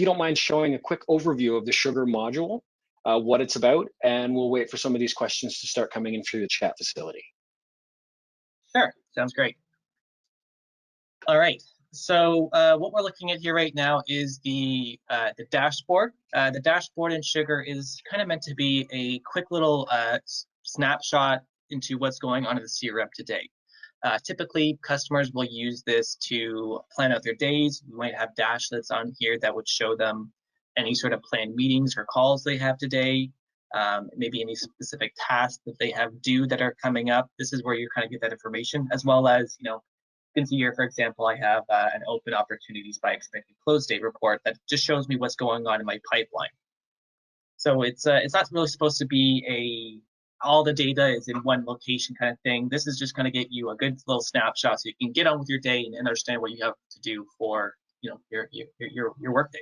you don't mind showing a quick overview of the Sugar module, what it's about, and we'll wait for some of these questions to start coming in through the chat facility. Sure, sounds great. All right, so what we're looking at here right now is the dashboard. The dashboard in Sugar is kind of meant to be a quick little snapshot into what's going on in the CRM today. Typically, customers will use this to plan out their days. We might have dashlets on here that would show them any sort of planned meetings or calls they have today, maybe any specific tasks that they have due that are coming up. This is where you kind of get that information, as well as, you can see here, for example, I have an open opportunities by expected close date report that just shows me what's going on in my pipeline. So it's not really supposed to be all the data is in one location kind of thing. This is just going to get you a good little snapshot so you can get on with your day and understand what you have to do for your work day.